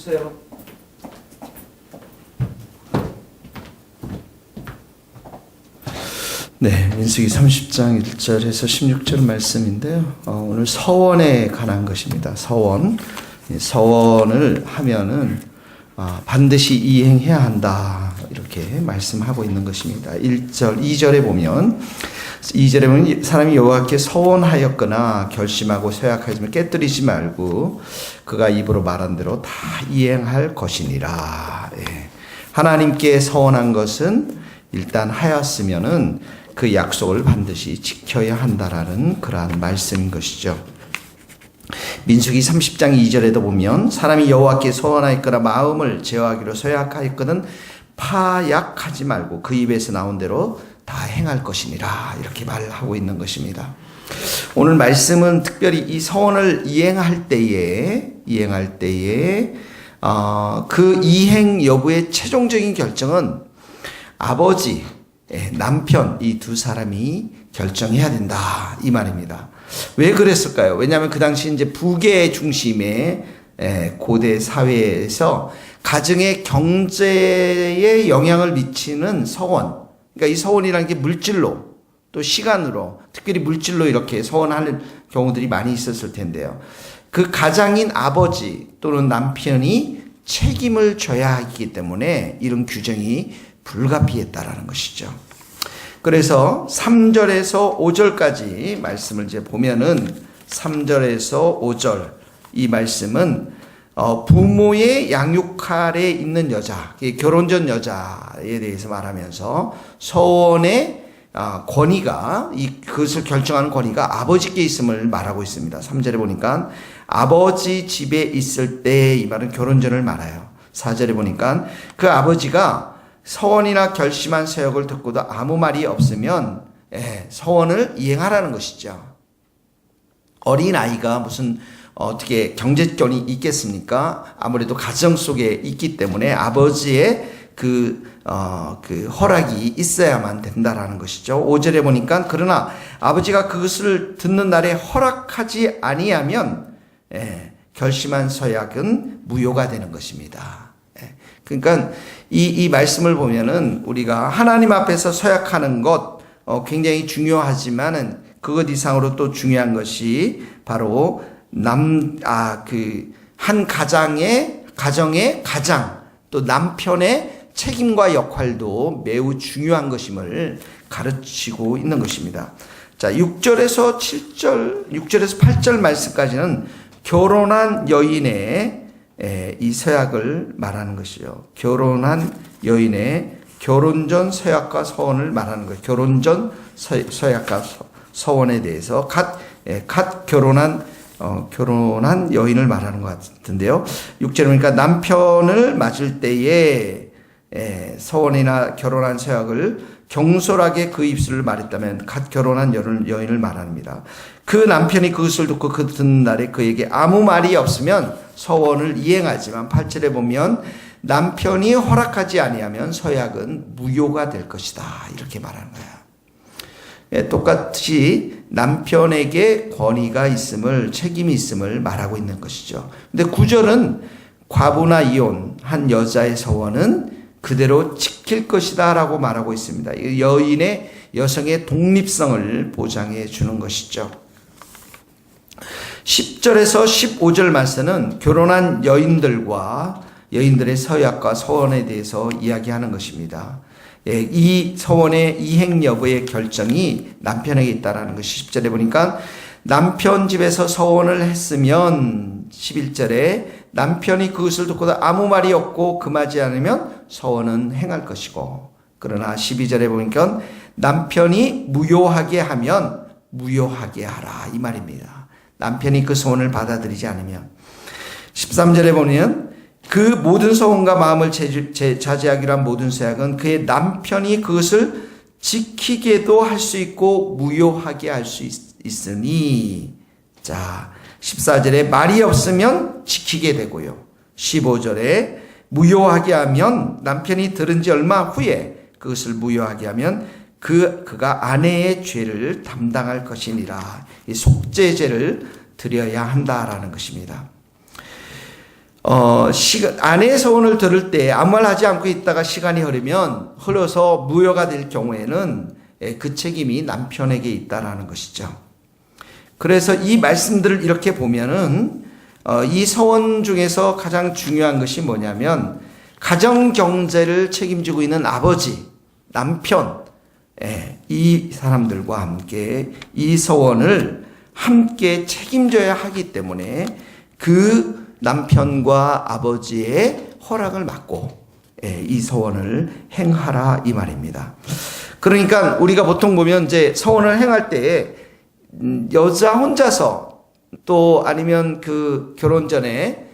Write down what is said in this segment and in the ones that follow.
주세요. 네, 민수기 30장 1절에서 16절 말씀인데요. 오늘 서원에 관한 것입니다. 서원. 서원을 하면은 반드시 이행해야 한다. 이렇게 말씀하고 있는 것입니다. 2절에 보면 사람이 여호와께 서원하였거나 결심하고 서약하였으면 깨뜨리지 말고 그가 입으로 말한 대로 다 이행할 것이니라. 예. 하나님께 서원한 것은 일단 하였으면은 그 약속을 반드시 지켜야 한다라는 그러한 말씀인 것이죠. 민수기 30장 2절에도 보면 사람이 여호와께 서원하였거나 마음을 제어하기로 서약하였거든 파약하지 말고 그 입에서 나온 대로 다 행할 것이니라 이렇게 말하고 있는 것입니다. 오늘 말씀은 특별히 이 서원을 이행할 때에 그 이행 여부의 최종적인 결정은 아버지, 남편 이 두 사람이 결정해야 된다 이 말입니다. 왜 그랬을까요? 왜냐하면 그 당시 이제 부계 중심의 고대 사회에서 가정의 경제에 영향을 미치는 서원, 그러니까 이 서원이라는 게 물질로 또 시간으로 특별히 물질로 이렇게 서원하는 경우들이 많이 있었을 텐데요. 그 가장인 아버지 또는 남편이 책임을 져야 하기 때문에 이런 규정이 불가피했다라는 것이죠. 그래서 3절에서 5절까지 말씀을 이제 보면은 3절에서 5절 이 말씀은 부모의 양육칼에 있는 여자, 결혼 전 여자에 대해서 말하면서 서원의 권위가 그것을 결정하는 권위가 아버지께 있음을 말하고 있습니다. 3절에 보니까 아버지 집에 있을 때 이 말은 결혼 전을 말해요. 4절에 보니까 그 아버지가 서원이나 결심한 서약을 듣고도 아무 말이 없으면 서원을 이행하라는 것이죠. 어린 아이가 무슨 어떻게 경제권이 있겠습니까? 아무래도 가정 속에 있기 때문에 아버지의 그 허락이 있어야만 된다라는 것이죠. 5절에 보니까 그러나 아버지가 그것을 듣는 날에 허락하지 아니하면 결심한 서약은 무효가 되는 것입니다. 그러니까 이 말씀을 보면은 우리가 하나님 앞에서 서약하는 것 굉장히 중요하지만은 그것 이상으로 또 중요한 것이 바로 한 가정의 가장 또 남편의 책임과 역할도 매우 중요한 것임을 가르치고 있는 것입니다. 자, 6절에서 8절 말씀까지는 결혼한 여인의 이 서약을 말하는 것이요. 결혼한 여인의 결혼 전 서약과 서원을 말하는 거예요. 결혼 전 서약과 서원에 대해서 갓 결혼한 여인을 말하는 것 같은데요. 6절에 보니까 남편을 맞을 때에 서원이나 결혼한 서약을 경솔하게 그 입술을 말했다면 갓 결혼한 여인을 말합니다. 그 남편이 그것을 듣고 그 듣는 날에 그에게 아무 말이 없으면 서원을 이행하지만 8절에 보면 남편이 허락하지 아니하면 서약은 무효가 될 것이다 이렇게 말하는 거야. 똑같이 남편에게 권위가 있음을 책임이 있음을 말하고 있는 것이죠. 근데 9절은 과부나 이혼한 여자의 서원은 그대로 지킬 것이다 라고 말하고 있습니다. 여성의 독립성을 보장해 주는 것이죠. 10절에서 15절 말씀은 결혼한 여인들의 서약과 서원에 대해서 이야기하는 것입니다. 이 서원의 이행 여부의 결정이 남편에게 있다라는 것이 10절에 보니까 남편 집에서 서원을 했으면 11절에 남편이 그것을 듣고도 아무 말이 없고 금하지 않으면 서원은 행할 것이고 그러나 12절에 보니까 남편이 무효하게 하면 무효하게 하라 이 말입니다. 남편이 그 서원을 받아들이지 않으면 13절에 보면 그 모든 서원과 마음을 자제하기로 한 모든 서약은 그의 남편이 그것을 지키게도 할 수 있고 무효하게 할 수 있으니 자 14절에 말이 없으면 지키게 되고요. 15절에 무효하게 하면 남편이 들은 지 얼마 후에 그것을 무효하게 하면 그가 아내의 죄를 담당할 것이니라. 이 속죄제를 드려야 한다라는 것입니다. 아내의 서원을 들을 때 아무 말 하지 않고 있다가 시간이 흘러서 무효가 될 경우에는 그 책임이 남편에게 있다라는 것이죠. 그래서 이 말씀들을 이렇게 보면은 이 서원 중에서 가장 중요한 것이 뭐냐면 가정 경제를 책임지고 있는 아버지, 남편, 이 사람들과 함께 이 서원을 함께 책임져야 하기 때문에 그 남편과 아버지의 허락을 받고 이 서원을 행하라 이 말입니다. 그러니까 우리가 보통 보면 이제 서원을 행할 때 여자 혼자서 또 아니면 그 결혼 전에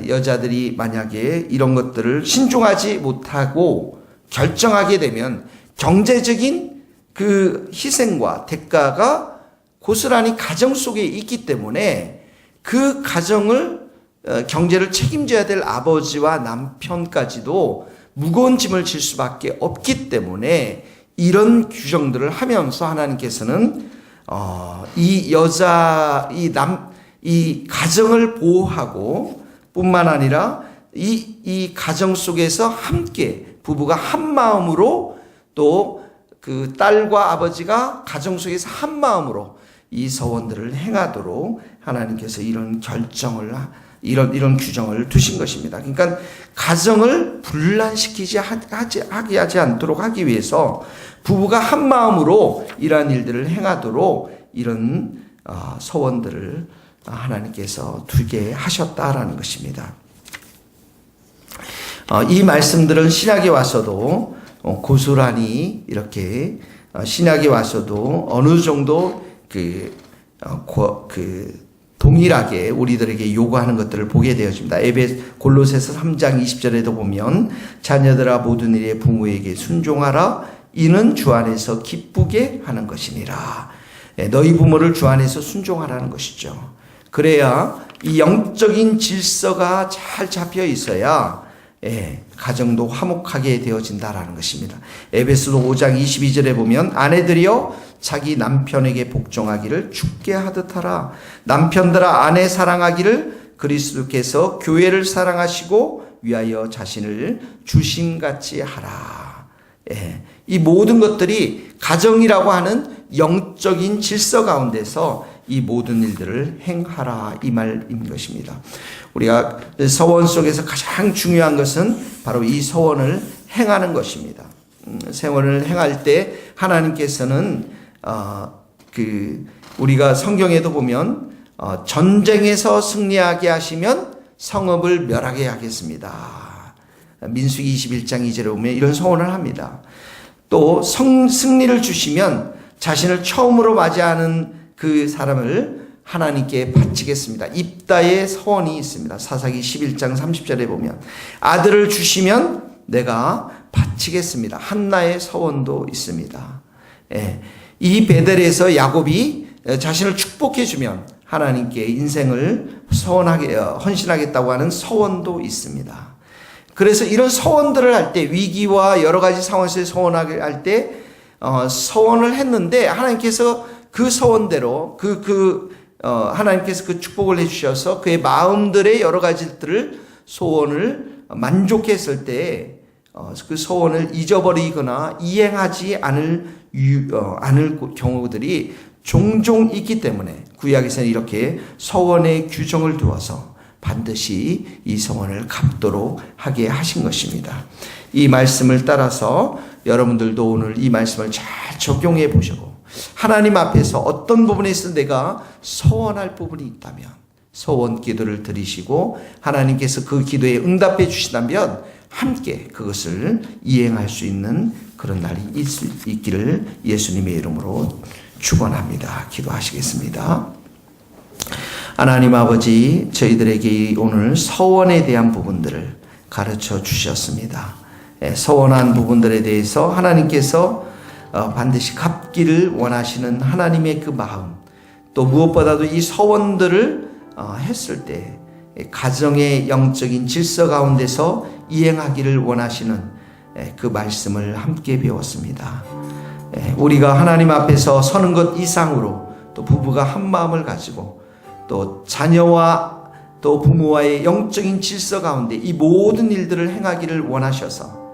여자들이 만약에 이런 것들을 신중하지 못하고 결정하게 되면 경제적인 그 희생과 대가가 고스란히 가정 속에 있기 때문에 그 가정을 경제를 책임져야 될 아버지와 남편까지도 무거운 짐을 질 수밖에 없기 때문에 이런 규정들을 하면서 하나님께서는 이 가정을 보호하고 뿐만 아니라 이 가정 속에서 함께 부부가 한 마음으로 또 그 딸과 아버지가 가정 속에서 한 마음으로 이 서원들을 행하도록 하나님께서 이런 결정을 이런 규정을 두신 것입니다. 그러니까 가정을 분란시키지 하지 않도록 하기 위해서 부부가 한 마음으로 이러한 일들을 행하도록 이런 서원들을 하나님께서 두게 하셨다라는 것입니다. 이 말씀들은 신약에 와서도 고스란히 이렇게 신약에 와서도 어느 정도 동일하게 우리들에게 요구하는 것들을 보게 되어집니다. 골로새서 3장 20절에도 보면 자녀들아 모든 일에 부모에게 순종하라 이는 주 안에서 기쁘게 하는 것이니라. 너희 부모를 주 안에서 순종하라는 것이죠. 그래야 이 영적인 질서가 잘 잡혀 있어야 가정도 화목하게 되어진다라는 것입니다. 에베소서 5장 22절에 보면 아내들이여 자기 남편에게 복종하기를 죽게 하듯 하라. 남편들아 아내 사랑하기를 그리스도께서 교회를 사랑하시고 위하여 자신을 주심같이 하라. 이 모든 것들이 가정이라고 하는 영적인 질서 가운데서 이 모든 일들을 행하라 이 말인 것입니다. 우리가 서원 속에서 가장 중요한 것은 바로 이 서원을 행하는 것입니다. 서원을 행할 때 하나님께서는 우리가 성경에도 보면 전쟁에서 승리하게 하시면 성읍을 멸하게 하겠습니다. 민수기 21장 2절에 보면 이런 서원을 합니다. 또 승리를 주시면 자신을 처음으로 맞이하는 그 사람을 하나님께 바치겠습니다. 입다의 서원이 있습니다. 사사기 11장 30절에 보면 아들을 주시면 내가 바치겠습니다. 한나의 서원도 있습니다. 이 베델에서 야곱이 자신을 축복해 주면 하나님께 인생을 헌신하겠다고 하는 서원도 있습니다. 그래서 이런 서원들을 할 때 위기와 여러 가지 상황에서 서원하게 할 때 서원을 했는데 하나님께서 그 서원대로 하나님께서 그 축복을 해주셔서 그의 마음들의 여러 가지들을 소원을 만족했을 때 그 소원을 잊어버리거나 이행하지 않을 경우들이 종종 있기 때문에 구약에서는 이렇게 서원의 규정을 두어서 반드시 이 서원을 갚도록 하게 하신 것입니다. 이 말씀을 따라서 여러분들도 오늘 이 말씀을 잘 적용해 보시고 하나님 앞에서 어떤 부분에서 내가 서원할 부분이 있다면 서원 기도를 드리시고 하나님께서 그 기도에 응답해 주시다면 함께 그것을 이행할 수 있는 그런 날이 있기를 예수님의 이름으로 축원합니다. 기도하시겠습니다. 하나님 아버지, 저희들에게 오늘 서원에 대한 부분들을 가르쳐 주셨습니다. 서원한 부분들에 대해서 하나님께서 반드시 갚기를 원하시는 하나님의 그 마음, 또 무엇보다도 이 서원들을 했을 때 가정의 영적인 질서 가운데서 이행하기를 원하시는 그 말씀을 함께 배웠습니다. 우리가 하나님 앞에서 서는 것 이상으로 또 부부가 한 마음을 가지고 또 자녀와 또 부모와의 영적인 질서 가운데 이 모든 일들을 행하기를 원하셔서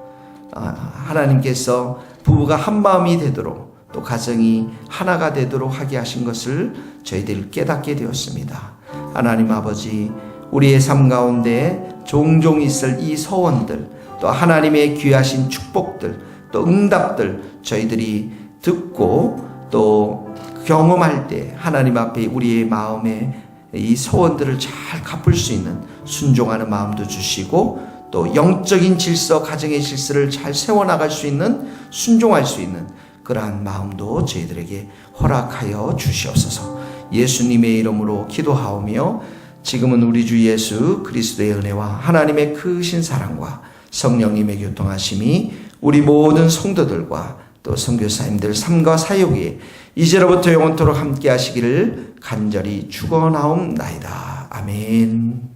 하나님께서 부부가 한 마음이 되도록 또 가정이 하나가 되도록 하게 하신 것을 저희들 깨닫게 되었습니다. 하나님 아버지, 우리의 삶 가운데 종종 있을 이 소원들, 또 하나님의 귀하신 축복들, 또 응답들 저희들이 듣고 또 경험할 때 하나님 앞에 우리의 마음에 이 소원들을 잘 갚을 수 있는 순종하는 마음도 주시고, 또 영적인 질서, 가정의 질서를 잘 세워나갈 수 있는, 순종할 수 있는 그러한 마음도 저희들에게 허락하여 주시옵소서. 예수님의 이름으로 기도하오며 지금은 우리 주 예수 그리스도의 은혜와 하나님의 크신 사랑과 성령님의 교통하심이 우리 모든 성도들과 또 선교사님들 삶과 사역에 이제로부터 영원토록 함께 하시기를 간절히 축원하옵나이다. 아멘.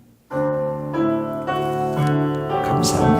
감사합니다.